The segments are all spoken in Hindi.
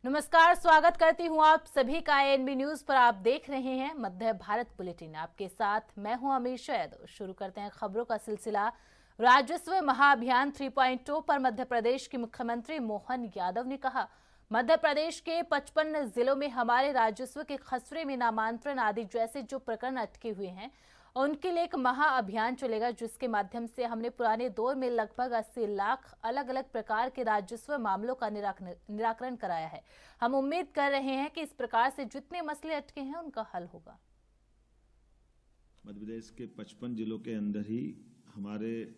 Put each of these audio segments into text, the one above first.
नमस्कार, स्वागत करती हूँ आप सभी का एएनबी न्यूज पर। आप देख रहे हैं मध्य भारत बुलेटिन। आपके साथ मैं हूँ अमीशा यादव। शुरू करते हैं खबरों का सिलसिला। राजस्व महाअभियान 3.0 पर मध्य प्रदेश के मुख्यमंत्री मोहन यादव ने कहा, मध्य प्रदेश के 55 जिलों में हमारे राजस्व के खसरे में नामांतरण आदि जैसे जो प्रकरण अटके हुए हैं उनके लिए एक महाअभियान चलेगा, जिसके माध्यम से हमने पुराने दौर में लगभग 80 लाख अलग अलग प्रकार के राजस्व मामलों का निराकरण कराया है। हम उम्मीद कर रहे हैं कि इस प्रकार से जितने मसले अटके हैं उनका हल होगा। मध्य प्रदेश के 55 जिलों के अंदर ही हमारे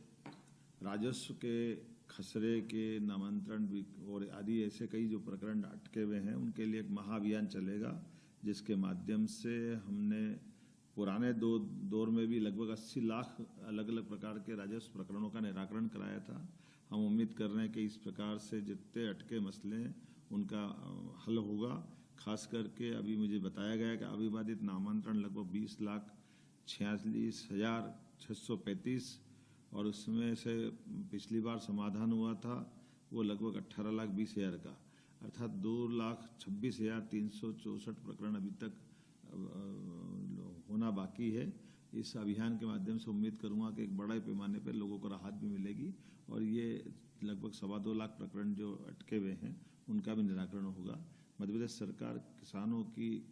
राजस्व के खसरे के नामांतरण और आदि ऐसे कई जो प्रकरण अटके हुए हैं उनके लिए एक महाअभियान चलेगा, जिसके माध्यम से हमने पुराने दौर में भी लगभग 80 लाख अलग अलग प्रकार के राजस्व प्रकरणों का निराकरण कराया था। हम उम्मीद कर रहे हैं कि इस प्रकार से जितने अटके मसले हैं उनका हल होगा। खास करके अभी मुझे बताया गया कि अविवादित नामांतरण लगभग 20,46,635 और उसमें से पिछली बार समाधान हुआ था वो लगभग 18,20,000 का, अर्थात 2,26,364 प्रकरण अभी तक होना बाकी है। इस अभियान के माध्यम से उम्मीद करूंगा कि एक बड़े पैमाने पर लोगों को राहत भी मिलेगी और ये लगभग 2.25 लाख प्रकरण जो अटके हुए हैं उनका भी निराकरण होगा। मध्य प्रदेश सरकार किसानों की,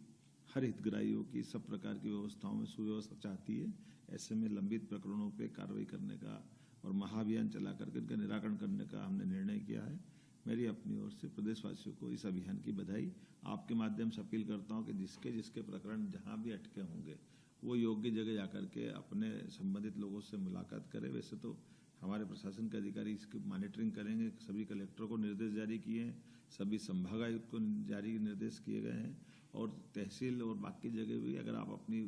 हर हितग्राहियों की सब प्रकार की व्यवस्थाओं में सुव्यवस्था चाहती है। ऐसे में लंबित प्रकरणों पर कार्रवाई करने का और महाअभियान चला करके इनका निराकरण करने का हमने निर्णय किया है। मेरी अपनी ओर से प्रदेशवासियों को इस अभियान की बधाई। आपके माध्यम से अपील करता हूं कि जिसके प्रकरण जहां भी अटके होंगे वो योग्य जगह जाकर के अपने संबंधित लोगों से मुलाकात करें। वैसे तो हमारे प्रशासन के अधिकारी इसकी मॉनिटरिंग करेंगे। सभी कलेक्टरों को निर्देश जारी किए हैं, सभी संभागायुक्त को जारी निर्देश किए गए हैं और तहसील और बाकी जगह भी अगर आप अपनी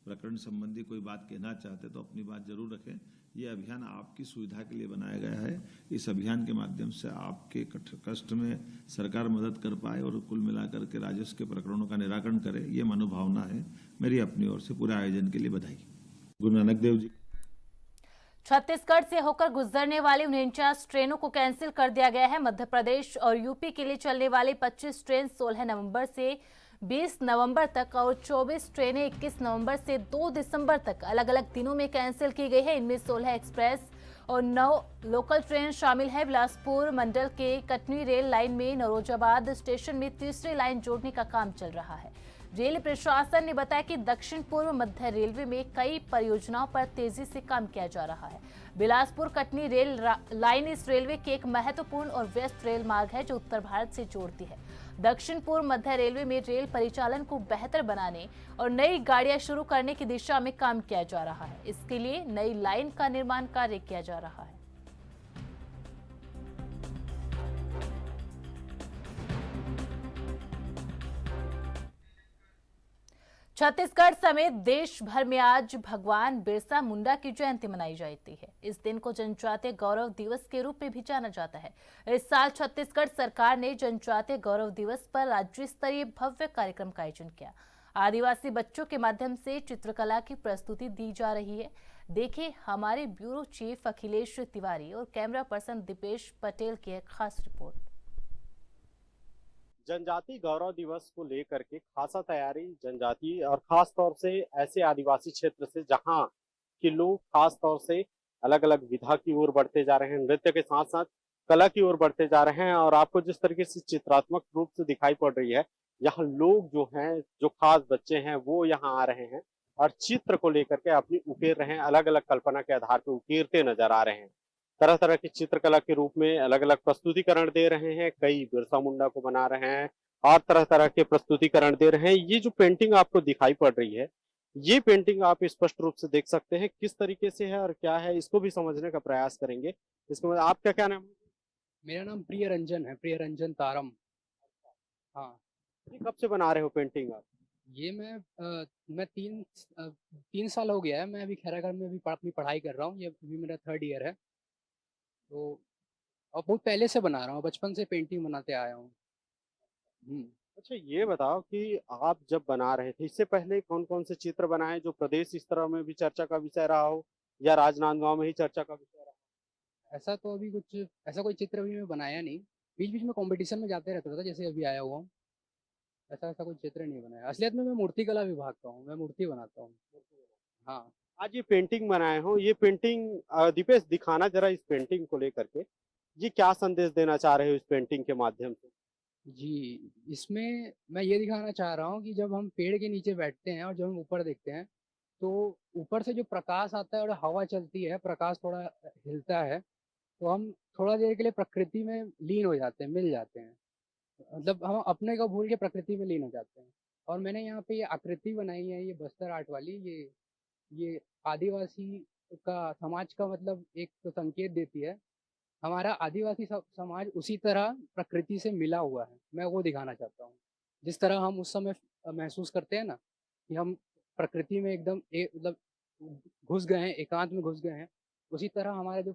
प्रकरण संबंधी कोई बात कहना चाहते तो अपनी बात जरूर रखें। ये अभियान आपकी सुविधा के लिए बनाया गया है। इस अभियान के माध्यम से आपके कष्ट में सरकार मदद कर पाए और कुल मिलाकर के राजस्व के प्रकरणों का निराकरण करे, ये मनोभावना है। मेरी अपनी ओर से पूरे आयोजन के लिए बधाई। गुरु नानक देव जी। छत्तीसगढ़ से होकर गुजरने वाली 49 ट्रेनों को कैंसिल कर दिया गया है। मध्य प्रदेश और यूपी के लिए चलने वाली 25 ट्रेन 16 नवंबर से 20 नवंबर तक और 24 ट्रेनें 21 नवंबर से 2 दिसंबर तक अलग अलग दिनों में कैंसिल की गई है। इनमें 16 एक्सप्रेस और 9 लोकल ट्रेन शामिल है। बिलासपुर मंडल के कटनी रेल लाइन में नरोजाबाद स्टेशन में तीसरी लाइन जोड़ने का काम चल रहा है। रेल प्रशासन ने बताया कि दक्षिण पूर्व मध्य रेलवे में कई परियोजनाओं पर तेजी से काम किया जा रहा है। बिलासपुर कटनी रेल लाइन इस रेलवे की एक महत्वपूर्ण और व्यस्त रेल मार्ग है जो उत्तर भारत से जोड़ती है। दक्षिण पूर्व मध्य रेलवे में रेल परिचालन को बेहतर बनाने और नई गाड़ियां शुरू करने की दिशा में काम किया जा रहा है। इसके लिए नई लाइन का निर्माण कार्य किया जा रहा है। छत्तीसगढ़ समेत देश भर में आज भगवान बिरसा मुंडा की जयंती मनाई जाती है। इस दिन को जनजातीय गौरव दिवस के रूप में भी जाना जाता है। इस साल छत्तीसगढ़ सरकार ने जनजातीय गौरव दिवस पर राज्य स्तरीय भव्य कार्यक्रम का आयोजन किया। आदिवासी बच्चों के माध्यम से चित्रकला की प्रस्तुति दी जा रही है। देखिए हमारे ब्यूरो चीफ अखिलेश तिवारी और कैमरा पर्सन दीपेश पटेल की एक खास रिपोर्ट। जनजाति गौरव दिवस को लेकर के खासा तैयारी जनजाति और खास तौर से ऐसे आदिवासी क्षेत्र से जहां के लोग खास तौर से अलग अलग विधा की ओर बढ़ते जा रहे हैं, नृत्य के साथ साथ कला की ओर बढ़ते जा रहे हैं। और आपको जिस तरीके से चित्रात्मक रूप से दिखाई पड़ रही है, यहाँ लोग जो हैं, जो खास बच्चे हैं, वो यहाँ आ रहे हैं और चित्र को लेकर के अपनी उकेर रहे हैं, अलग अलग कल्पना के आधार पर उकेरते नजर आ रहे हैं। तरह तरह की चित्रकला के रूप में अलग अलग प्रस्तुतिकरण दे रहे हैं। कई बिरसा मुंडा को बना रहे हैं और तरह तरह के प्रस्तुतिकरण दे रहे हैं। ये जो पेंटिंग आपको दिखाई पड़ रही है, ये पेंटिंग आप स्पष्ट रूप से देख सकते हैं किस तरीके से है और क्या है, इसको भी समझने का प्रयास करेंगे। इसके बाद आपका क्या नाम है? मेरा नाम प्रिय रंजन है, प्रिय रंजन तारम। हाँ, ये कब से बना रहे हो पेंटिंग आप? ये मैं 3 साल हो गया है। मैं अभी खैरागढ़ में भी अपनी पढ़ाई कर रहा हूँ। ये अभी मेरा 3rd ईयर है। तो और बहुत पहले से बना रहा हूँ, बचपन से पेंटिंग बनाते आया हूँ। अच्छा, ये बताओ कि आप जब बना रहे थे, इससे पहले कौन कौन से चित्र बनाए जो प्रदेश स्तर में भी चर्चा का विषय रहा हो या राजनांदगांव में ही चर्चा का विषय रहा हो? ऐसा तो अभी कुछ ऐसा कोई चित्र भी मैं बनाया नहीं। बीच बीच में कंपटीशन में जाते रहता था, जैसे अभी आया हुआ हूँ। ऐसा ऐसा कोई चित्र नहीं बनाया। असलियत में मैं मूर्तिकला विभाग का हूँ, मैं मूर्ति बनाता हूँ। हाँ। आज ये पेंटिंग बनाए हो, ये पेंटिंग दीपेश दिखाना जरा इस पेंटिंग को लेकर के, ये क्या संदेश देना चाह रहे हो इस पेंटिंग के माध्यम से? जी, इसमें मैं ये दिखाना चाह रहा हूँ कि जब हम पेड़ के नीचे बैठते हैं और जब हम ऊपर देखते हैं, तो ऊपर से जो प्रकाश आता है और हवा चलती है, प्रकाश थोड़ा हिलता है, तो हम थोड़ा देर के लिए प्रकृति में लीन हो जाते हैं, मिल जाते हैं। मतलब हम अपने को भूल के प्रकृति में लीन हो जाते हैं। और मैंने यहाँ पे ये आकृति बनाई है, ये बस्तर आर्ट वाली, ये आदिवासी का समाज का मतलब एक तो संकेत देती है। हमारा आदिवासी समाज उसी तरह प्रकृति से मिला हुआ है, मैं वो दिखाना चाहता हूँ। जिस तरह हम उस समय महसूस करते हैं ना कि हम प्रकृति में एकदम मतलब घुस गए हैं, एकांत में घुस गए हैं, उसी तरह हमारा जो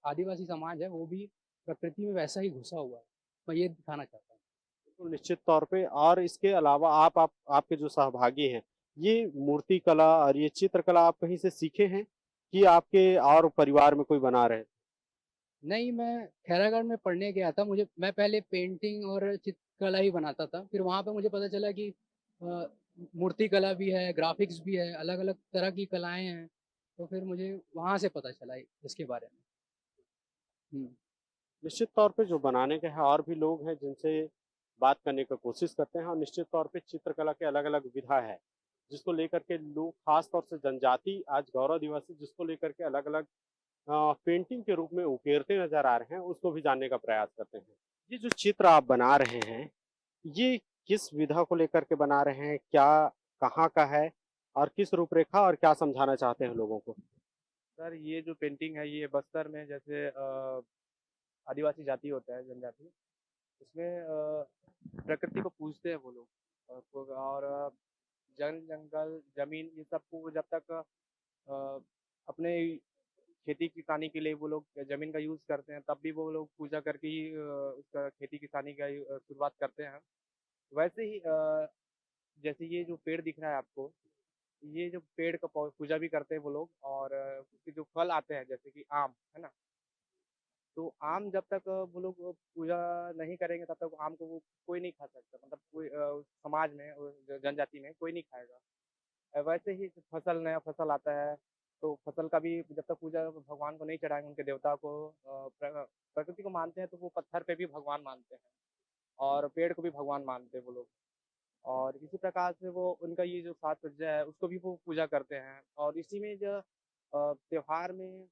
आदिवासी समाज है वो भी प्रकृति में वैसा ही घुसा हुआ है। मैं ये दिखाना चाहता हूँ। तो निश्चित तौर पे, और इसके अलावा आपके जो सहभागी हैं, ये मूर्ति कला और ये चित्रकला आप कहीं से सीखे हैं कि आपके और परिवार में कोई बना रहे? नहीं, मैं खैरागढ़ में पढ़ने गया था। मैं पहले पेंटिंग और चित्रकला ही बनाता था। फिर वहाँ पे मुझे पता चला कि मूर्ति कला भी है, ग्राफ़िक्स भी है, अलग-अलग तरह की कलाएँ हैं। तो फिर मुझे वहाँ से पता चला इसके बारे में। हुँ। निश्चित तौर पे जो बनाने के हैं और भी लोग हैं जिनसे बात करने की कोशिश करते हैं, और निश्चित तौर पे चित्रकला के अलग-अलग विधा है, जिसको लेकर के लोग खास तौर से जनजाति आज गौरव दिवस है, जिसको लेकर के अलग-अलग पेंटिंग के रूप में उकेरते नजर आ रहे हैं, उसको भी जानने का प्रयास करते हैं। ये जो चित्र आप बना रहे हैं, ये किस विधा को लेकर के बना रहे हैं? क्या, कहाँ का है और किस रूपरेखा और क्या समझाना चाहते हैं लोगों को? सर ये जो पेंटिंग है ये बस्तर में जैसे आदिवासी जाति होता है जनजाति उसमें प्रकृति को पूजते हैं वो लोग और जंगल जंगल जमीन ये सबको वो जब तक अपने खेती किसानी के लिए वो लोग जमीन का यूज करते हैं तब भी वो लोग पूजा करके ही उसका खेती किसानी का शुरुआत करते हैं। वैसे ही जैसे ये जो पेड़ दिख रहा है आपको ये जो पेड़ का पूजा भी करते हैं वो लोग और उसके जो फल आते हैं जैसे कि आम है ना, तो आम जब तक वो लोग पूजा नहीं करेंगे तब तक आम को वो कोई नहीं खा सकता, मतलब कोई उस समाज में जनजाति में कोई नहीं खाएगा। वैसे ही जब फसल नया फसल आता है तो फसल का भी जब तक पूजा भगवान को नहीं चढ़ाएंगे उनके देवता को प्रकृति को मानते हैं तो वो पत्थर पे भी भगवान मानते हैं और पेड़ को भी भगवान मानते हैं वो लोग। और इसी प्रकार से वो उनका ये जो साज सज्जा है उसको भी वो पूजा करते हैं और इसी में जो त्योहार में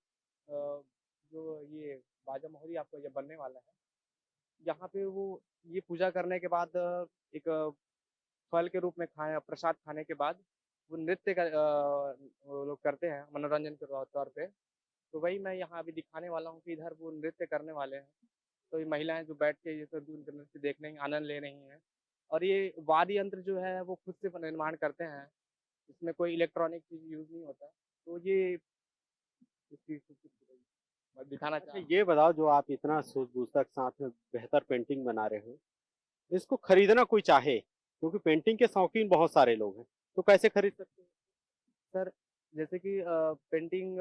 जो ये बाजा मोहरी आपको ये बनने वाला है यहाँ पे वो ये पूजा करने के बाद एक फल के रूप में खाएं प्रसाद खाने के बाद वो नृत्य का वो लोग करते हैं मनोरंजन के तौर पे। तो वही मैं यहाँ अभी दिखाने वाला हूँ कि इधर वो नृत्य करने वाले हैं। तो ये महिलाएं जो बैठ के ये सब उनके नृत्य देखने हैं आनंद ले रही हैं और ये वाद्य यंत्र जो है वो खुद से निर्माण करते हैं, इसमें कोई इलेक्ट्रॉनिक चीज़ यूज़ नहीं होता। तो ये इसकी मैं दिखाना अच्छा, चाह ये बताओ, जो आप इतना सूझबूझता के साथ में बेहतर पेंटिंग बना रहे हो, इसको खरीदना कोई चाहे, क्योंकि पेंटिंग के शौकीन बहुत सारे लोग हैं, तो कैसे खरीद सकते हैं? सर जैसे कि पेंटिंग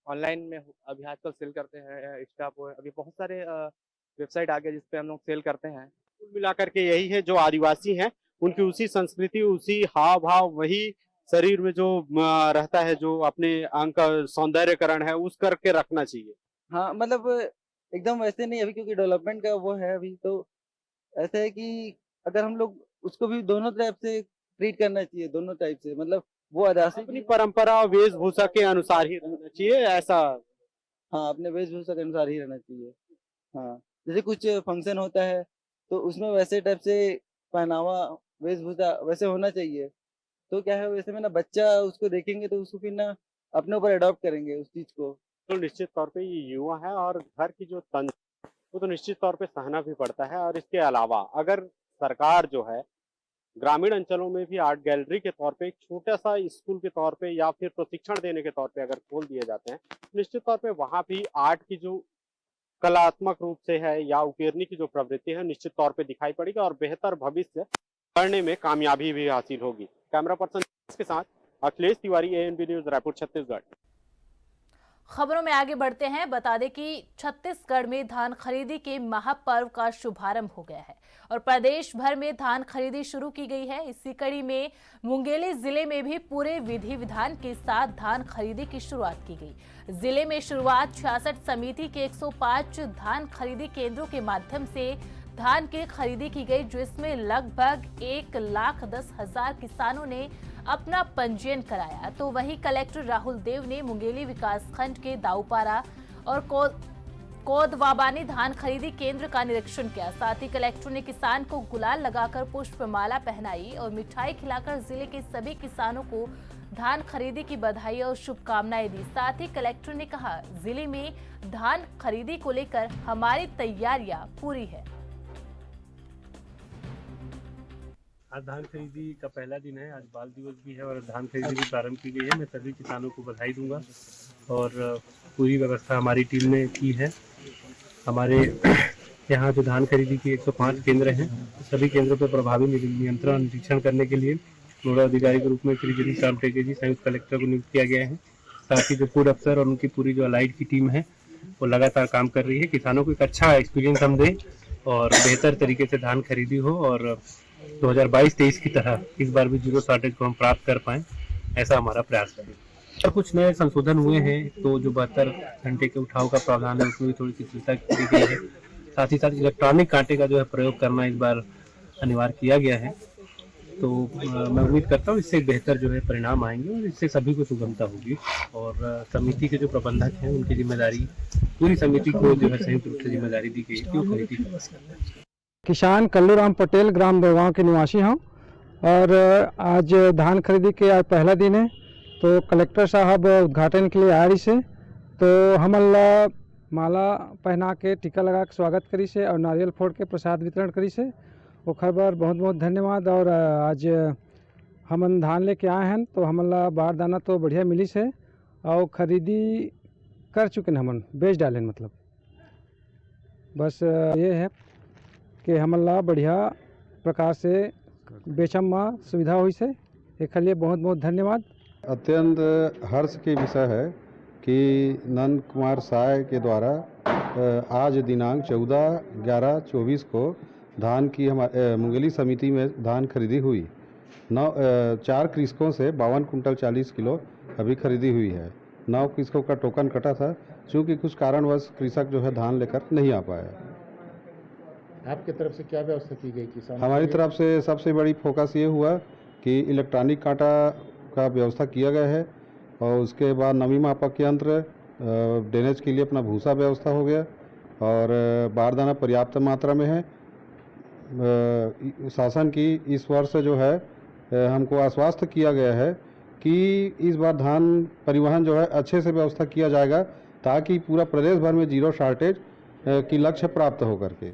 ऑनलाइन में अभी आजकल सेल करते हैं इंस्टा पर अभी बहुत सारे वेबसाइट आ गए जिस पे हम लोग सेल करते हैं। कुल मिलाकर के यही है, जो आदिवासी हैं उनकी उसी संस्कृति, उसी हाव भाव, वही शरीर में जो रहता है, जो अपने अंग का सौंदर्यकरण है, उस करके रखना चाहिए। हाँ, मतलब एकदम वैसे नहीं अभी, क्योंकि डेवलपमेंट का वो है अभी, तो ऐसा है कि अगर हम लोग उसको भी दोनों तरफ से ट्रीट करना चाहिए, दोनों टाइप से, मतलब वो आदिवासी अपनी भी, परंपरा वेशभूषा के अनुसार ही रहना चाहिए, ऐसा। हाँ, अपने वेशभूषा के अनुसार ही रहना चाहिए। हाँ, जैसे कुछ फंक्शन होता है तो उसमें वैसे टाइप से पहनावा, वेशभूषा वैसे होना चाहिए। तो क्या है, वैसे में ना बच्चा उसको देखेंगे तो उसको फिर ना अपने ऊपर अडॉप्ट करेंगे उस चीज को। तो निश्चित तौर पे ये युवा है और घर की जो तंत्र, वो तो निश्चित तौर पे सहना भी पड़ता है। और इसके अलावा अगर सरकार जो है ग्रामीण अंचलों में भी आर्ट गैलरी के तौर पे एक छोटा सा स्कूल के तौर पे या फिर प्रशिक्षण देने के तौर पे अगर खोल दिए जाते हैं, निश्चित तौर पे वहां भी आर्ट की जो कलात्मक रूप से है या उकेरने की जो प्रवृत्ति है, निश्चित तौर पे दिखाई पड़ेगी और बेहतर भविष्य करने में कामयाबी भी हासिल होगी। कैमरा पर्सन के साथ अखिलेश तिवारी, ANB न्यूज, रायपुर, छत्तीसगढ़। खबरों में आगे बढ़ते हैं। बता दें कि छत्तीसगढ़ में धान खरीदी के महापर्व का शुभारंभ हो गया है और प्रदेश भर में धान खरीदी शुरू की गई है। इसी कड़ी में मुंगेली जिले में भी पूरे विधि विधान के साथ धान खरीदी की शुरुआत की गई। जिले में शुरुआत 66 समिति के 105 धान खरीदी केंद्रों के माध्यम से धान की खरीदी की गई, जिसमें लगभग 1,10,000 किसानों ने अपना पंजीयन कराया। तो वहीं कलेक्टर राहुल देव ने मुंगेली विकासखंड के दाऊपारा और कोदवाबानी धान खरीदी केंद्र का निरीक्षण किया। साथ ही कलेक्टर ने किसान को गुलाल लगाकर पुष्पमाला पहनाई और मिठाई खिलाकर जिले के सभी किसानों को धान खरीदी की बधाई और शुभकामनाएं दी। साथ ही कलेक्टर ने कहा, जिले में धान खरीदी को लेकर हमारी तैयारियां पूरी है। आज धान खरीदी का पहला दिन है, आज बाल दिवस भी है और धान खरीदी भी प्रारंभ की गई है। मैं सभी किसानों को बधाई दूंगा और पूरी व्यवस्था हमारी टीम ने की है। हमारे यहाँ जो धान खरीदी की 105 केंद्र हैं, सभी केंद्रों पर प्रभावी नियंत्रण निरीक्षण करने के लिए नोडल अधिकारी के रूप में श्री गिरीश राम टेके जी संयुक्त कलेक्टर को नियुक्त किया गया है। साथ ही जो फूड अफसर और उनकी पूरी जो अलाइड की टीम है वो लगातार काम कर रही है। किसानों को एक अच्छा एक्सपीरियंस हम दें और बेहतर तरीके से धान खरीदी हो और 2022-23 की तरह इस बार भी जीरो शॉर्टेज को हम प्राप्त कर पाएं, ऐसा हमारा प्रयास है। और कुछ नए संशोधन हुए हैं, तो जो 72 घंटे के उठाव का प्रावधान है उसमें भी थोड़ी सी चिंता की गई है। साथ ही साथ इलेक्ट्रॉनिक कांटे का जो है प्रयोग करना इस बार अनिवार्य किया गया है। तो मैं उम्मीद करता हूँ इससे बेहतर जो है परिणाम आएंगे और इससे सभी को सुगमता होगी। और समिति के जो प्रबंधक हैं उनकी जिम्मेदारी, पूरी समिति को जो है संयुक्त रूप से जिम्मेदारी दी गई है। खरीदी किसान कल्लूराम पटेल ग्राम बेगांव के निवासी हूँ और आज धान खरीदी के आज पहला दिन है। तो कलेक्टर साहब उद्घाटन के लिए आ रही से, तो हम माला पहना के टीका लगा के स्वागत करी से और नारियल फोड़ के प्रसाद वितरण करी से। वो खबर बहुत बहुत धन्यवाद। और आज हम धान लेके आए हैं तो हमला बारदाना तो बढ़िया मिली से और खरीदी कर चुके हैं, हम बेच डालें। मतलब बस ये है कि हमला बढ़िया प्रकार से बेचम में सुविधा हुई से। एक लिए बहुत बहुत धन्यवाद। अत्यंत हर्ष की विषय है कि नंद कुमार साय के द्वारा आज दिनांक 14/11/24 को धान की मुंगेली समिति में धान खरीदी हुई। 4 कृषकों से 52 कुंटल 40 किलो अभी खरीदी हुई है। 9 कृषकों का टोकन कटा था, चूँकि कुछ कारणवश कृषक जो है धान लेकर नहीं आ पाया। आपकी तरफ से क्या व्यवस्था की गई किसान? हमारी तरफ से सबसे बड़ी फोकस ये हुआ कि इलेक्ट्रॉनिक कांटा का व्यवस्था किया गया है और उसके बाद नमी मापक यंत्र, ड्रेनेज के लिए अपना भूसा व्यवस्था हो गया और बारदाना पर्याप्त मात्रा में है। शासन की इस वर्ष जो है हमको आश्वस्त किया गया है कि इस बार धान परिवहन जो है अच्छे से व्यवस्था किया जाएगा ताकि पूरा प्रदेश भर में जीरो शॉर्टेज की लक्ष्य प्राप्त हो करके।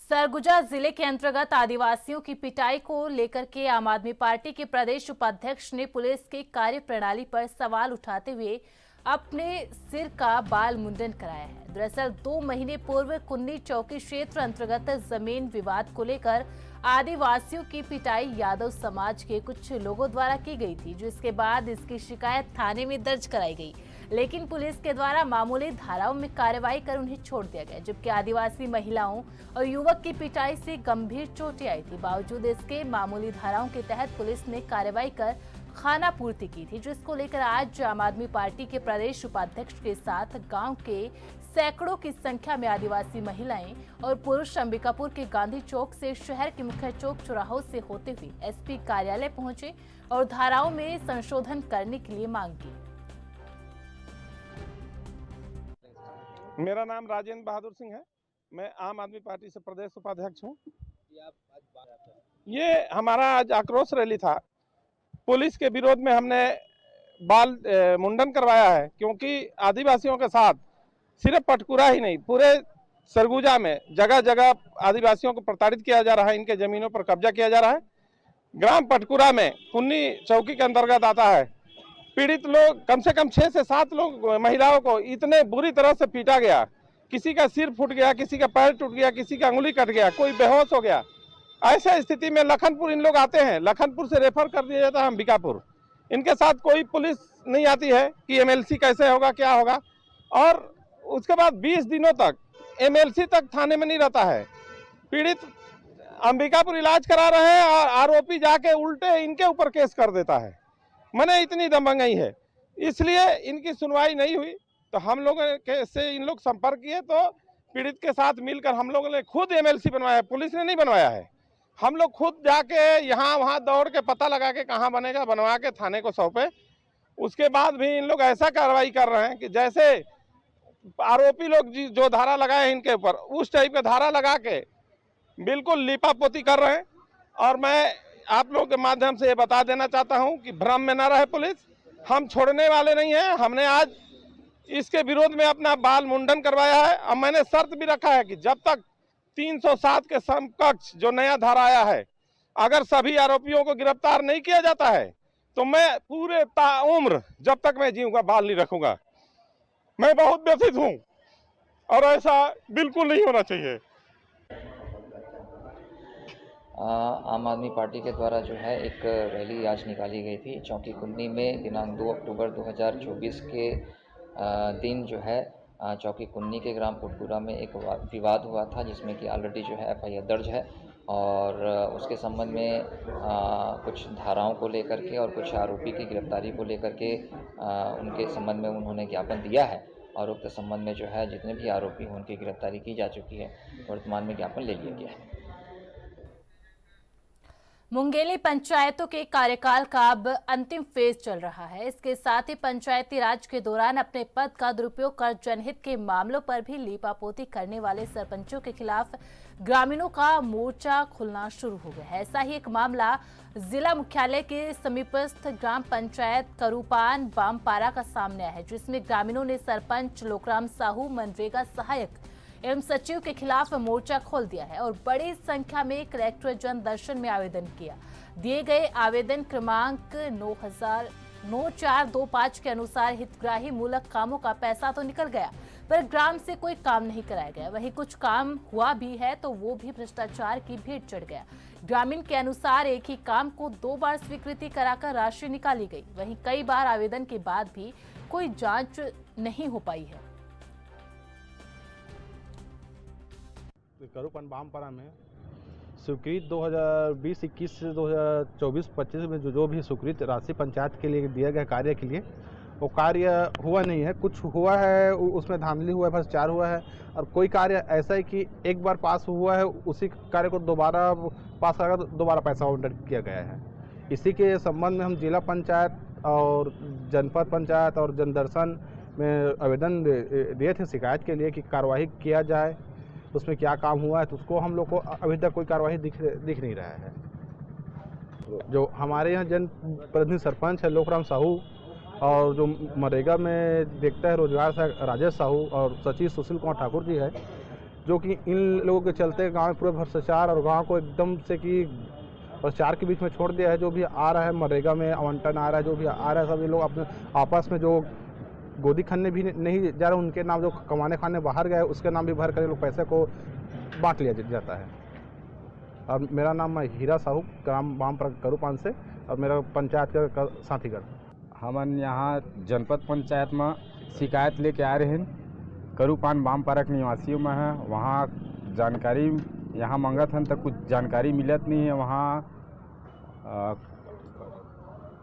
सरगुजा जिले के अंतर्गत आदिवासियों की पिटाई को लेकर के आम आदमी पार्टी के प्रदेश उपाध्यक्ष ने पुलिस की कार्यप्रणाली पर सवाल उठाते हुए अपने सिर का बाल मुंडन कराया है। दरअसल 2 महीने पूर्व कुन्नी चौकी क्षेत्र अंतर्गत जमीन विवाद को लेकर आदिवासियों की पिटाई यादव समाज के कुछ लोगों द्वारा की गई थी, जिसके बाद इसकी शिकायत थाने में दर्ज कराई गई, लेकिन पुलिस के द्वारा मामूली धाराओं में कार्रवाई कर उन्हें छोड़ दिया गया। जबकि आदिवासी महिलाओं और युवक की पिटाई से गंभीर चोटें आई थी। बावजूद इसके मामूली धाराओं के तहत पुलिस ने कार्रवाई कर खाना पूर्ति की थी, जिसको लेकर आज आम आदमी पार्टी के प्रदेश उपाध्यक्ष के साथ गांव के सैकड़ों की संख्या में आदिवासी महिलाएं और पुरुष अंबिकापुर के गांधी चौक से शहर के मुख्य चौक चौराहों से होते हुए एसपी कार्यालय पहुंचे और धाराओं में संशोधन करने के लिए मांग की। मेरा नाम राजेंद्र बहादुर सिंह है, मैं आम आदमी पार्टी से प्रदेश उपाध्यक्ष हूँ। ये हमारा आज आक्रोश रैली था। पुलिस के विरोध में हमने बाल मुंडन करवाया है, क्योंकि आदिवासियों के साथ सिर्फ पटकुरा ही नहीं, पूरे सरगुजा में जगह जगह आदिवासियों को प्रताड़ित किया जा रहा है, इनके जमीनों पर कब्जा किया जा रहा है। ग्राम पटकुरा में कुन्नी चौकी के अंतर्गत आता है। पीड़ित लोग कम से कम 6 से 7 लोग महिलाओं को इतने बुरी तरह से पीटा गया, किसी का सिर फूट गया, किसी का पैर टूट गया, किसी का अंगुली कट गया, कोई बेहोश हो गया। ऐसे स्थिति में लखनपुर इन लोग आते हैं, लखनपुर से रेफर कर दिया जाता है अंबिकापुर। इनके साथ कोई पुलिस नहीं आती है कि एमएलसी कैसे होगा क्या होगा। और उसके बाद 20 दिनों तक एमएलसी तक थाने में नहीं रहता है। पीड़ित अंबिकापुर इलाज करा रहे हैं और आरोपी जाके उल्टे इनके ऊपर केस कर देता है। मैंने इतनी दबंगई है, इसलिए इनकी सुनवाई नहीं हुई। तो हम लोगों के से इन लोग संपर्क किए तो पीड़ित के साथ मिलकर हम लोगों ने खुद एमएलसी बनवाया है, पुलिस ने नहीं बनवाया है। हम लोग खुद जाके यहाँ वहाँ दौड़ के पता लगा के कहाँ बनेगा बनवा के थाने को सौंपे। उसके बाद भी इन लोग ऐसा कार्रवाई कर रहे हैं कि जैसे आरोपी लोग जो धारा लगाए हैं इनके ऊपर, उस टाइप का धारा लगा के बिल्कुल लिपापोती कर रहे हैं। और मैं आप लोगों के माध्यम से ये बता देना चाहता हूं कि भ्रम में ना रहे पुलिस, हम छोड़ने वाले नहीं हैं। हमने आज इसके विरोध में अपना बाल मुंडन करवाया है और मैंने शर्त भी रखा है कि जब तक 307 के समकक्ष जो नया धारा आया है, अगर सभी आरोपियों को गिरफ्तार नहीं किया जाता है तो मैं पूरे ताउम्र जब तक मैं जीऊंगा बाल नहीं रखूंगा। मैं बहुत व्यथित हूं और ऐसा बिल्कुल नहीं होना चाहिए। आम आदमी पार्टी के द्वारा जो है एक रैली आज निकाली गई थी चौकी कुन्नी में दिनांक 2 अक्टूबर 2024 के दिन जो है चौकी कुन्नी के ग्राम पुटपुरा में एक विवाद हुआ था, जिसमें कि ऑलरेडी जो है एफआईआर दर्ज है और उसके संबंध में कुछ धाराओं को लेकर के और कुछ आरोपी की गिरफ्तारी को लेकर के उनके संबंध में उन्होंने ज्ञापन दिया है और उक्त संबंध में जो है जितने भी आरोपी हैं उनकी गिरफ्तारी की जा चुकी है। वर्तमान में ज्ञापन ले लिया गया है। मुंगेली पंचायतों के कार्यकाल का अब अंतिम फेज चल रहा है। इसके साथ ही पंचायती राज के दौरान अपने पद का दुरुपयोग कर जनहित के मामलों पर भी लीपापोती करने वाले सरपंचों के खिलाफ ग्रामीणों का मोर्चा खुलना शुरू हो गया है। ऐसा ही एक मामला जिला मुख्यालय के समीपस्थ ग्राम पंचायत करूपान बामपारा का सामने आया है, जिसमें ग्रामीणों ने सरपंच लोकराम साहू, मनरेगा सहायक एवं सचिव के खिलाफ मोर्चा खोल दिया है और बड़ी संख्या में कलेक्टर जन दर्शन में आवेदन किया। दिए गए आवेदन क्रमांक 9425 के अनुसार हितग्राही मूलक कामों का पैसा तो निकल गया, पर ग्राम से कोई काम नहीं कराया गया। वहीं कुछ काम हुआ भी है तो वो भी भ्रष्टाचार की भेंट चढ़ गया। ग्रामीण के अनुसार एक ही काम को 2 बार स्वीकृति कराकर राशि निकाली गई। वहीं कई बार आवेदन के बाद भी कोई जांच नहीं हो पाई है। करूपान बामपारा में स्वीकृत 2020-21 से 2024-25 में जो भी स्वीकृत राशि पंचायत के लिए दिया गया कार्य के लिए, वो कार्य हुआ नहीं है। कुछ हुआ है उसमें धांधली हुआ है, भ्रष्टाचार हुआ है और कोई कार्य ऐसा है कि एक बार पास हुआ है उसी कार्य को दोबारा पास कराकर दोबारा पैसा आवंटन किया गया है। इसी के संबंध में हम जिला पंचायत और जनपद पंचायत और जनदर्शन में आवेदन दिए थे शिकायत के लिए कि कार्रवाई किया जाए, उसमें क्या काम हुआ है। तो उसको हम लोग को अभी तक कोई कार्रवाई दिख नहीं रहा है। जो हमारे यहाँ जनप्रतिनिधि सरपंच है लोकराम साहू और जो मनरेगा में देखता है रोजगार से राजेश साहू और सचिव सुशील कुमार ठाकुर जी है, जो कि इन लोगों के चलते गांव में पूरे भ्रष्टाचार और गांव को एकदम से कि भ्रष्टाचार के बीच में छोड़ दिया है। जो भी आ रहा है मनरेगा में आवंटन आ रहा है, जो भी आ रहा है, सभी लोग अपने आपस में जो गोदी खाने भी नहीं जा रहे, उनके नाम जो कमाने खाने बाहर गए उसके नाम भी भर कर लोग पैसे को बांट लिया जाता है। और मेरा नाम है हीरा साहू, ग्राम बामपारा करूपान से, और मेरा पंचायत का साथीगढ़। हमन यहाँ जनपद पंचायत में शिकायत लेके आ रहे हैं। करूपान बामपारा के निवासियों में है, वहाँ जानकारी यहाँ मांगत हन तो कुछ जानकारी मिलत नहीं है। वहाँ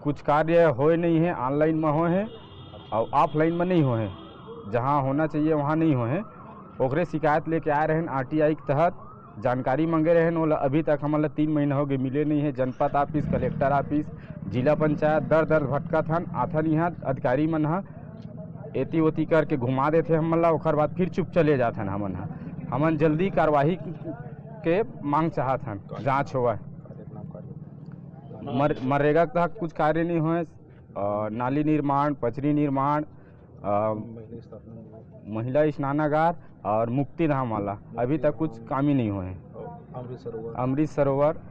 कुछ कार्य होए नहीं है, ऑनलाइन में हो है और ऑफलाइन में नहीं हो है। जहाँ होना चाहिए वहाँ नहीं हो है। ओकरे शिकायत लेके आए रहे आरटीआई के तहत जानकारी मांगे रहे, ओला अभी तक हमारा 3 महीना हो गए मिले नहीं है। जनपद ऑफिस, कलेक्टर ऑफिस, जिला पंचायत दर भटका थन आथन। यहाँ अधिकारी मन हा एती ओती करके घुमा देते हमला, ओकर बाद फिर चुप चले जाते हैं। हमन जल्दी कार्रवाई के मांग चाहत हन, जाँच हुआ। मनरेगा के तहत कुछ कार्य नहीं हुए, नाली निर्माण, पचरी निर्माण, महिला स्नानागार और मुक्ति धाम वाला अभी तक कुछ काम ही नहीं हुए हैं। अमृत सरोवर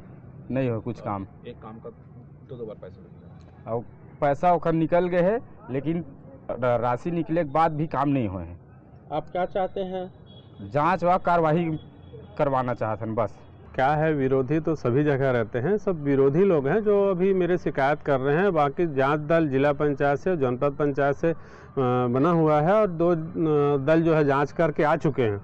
नहीं हो कुछ काम। एक काम का 2 बार पैसा और पैसा ओखर निकल गए है, लेकिन राशि निकले के बाद भी काम नहीं हुए हैं। आप क्या चाहते हैं? जांच व कार्रवाई करवाना चाहते हैं बस। क्या है, विरोधी तो सभी जगह रहते हैं, सब विरोधी लोग हैं जो अभी मेरे शिकायत कर रहे हैं। बाकी जांच दल जिला पंचायत से और जनपद पंचायत से बना हुआ है और 2 दल जो है जांच करके आ चुके हैं,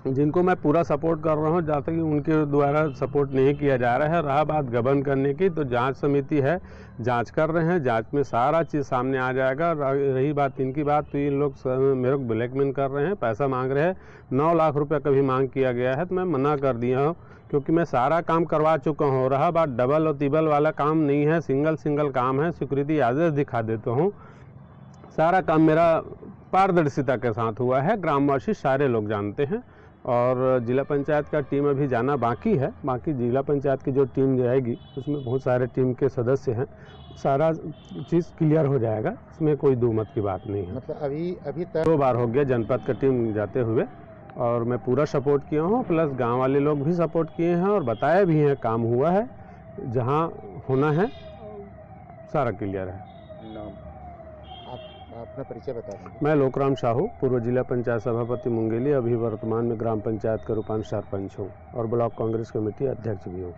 जिनको मैं पूरा सपोर्ट कर रहा हूं। जहाँ तक कि उनके द्वारा सपोर्ट नहीं किया जा रहा है। रहा बात गबन करने की, तो जांच समिति है, जांच कर रहे हैं, जांच में सारा चीज़ सामने आ जाएगा। रही बात इनकी बात, तो ये लोग मेरे को ब्लैकमेल कर रहे हैं, पैसा मांग रहे हैं। 9 लाख रुपये का भी मांग किया गया है, तो मैं मना कर दिया हूँ, क्योंकि मैं सारा काम करवा चुका हूँ। रहा बात डबल और तिबल वाला काम नहीं है, सिंगल काम है। स्वीकृति आदेश दिखा देता हूँ। सारा काम मेरा पारदर्शिता के साथ हुआ है, ग्रामवासी सारे लोग जानते हैं। और जिला पंचायत का टीम अभी जाना बाकी है। बाकी जिला पंचायत की जो टीम जाएगी उसमें बहुत सारे टीम के सदस्य हैं, सारा चीज़ क्लियर हो जाएगा, इसमें कोई दो मत की बात नहीं है। मतलब अभी तक 2 बार हो गया जनपद का टीम जाते हुए, और मैं पूरा सपोर्ट किया हूँ, प्लस गांव वाले लोग भी सपोर्ट किए हैं और बताया भी है, काम हुआ है, जहाँ होना है सारा क्लियर है। अपना परिचय बता दें। मैं लोकराम साहू, पूर्व जिला पंचायत सभापति मुंगेली, अभी वर्तमान में ग्राम पंचायत का रूपांतर सरपंच हूँ और ब्लॉक कांग्रेस कमेटी अध्यक्ष भी हूँ।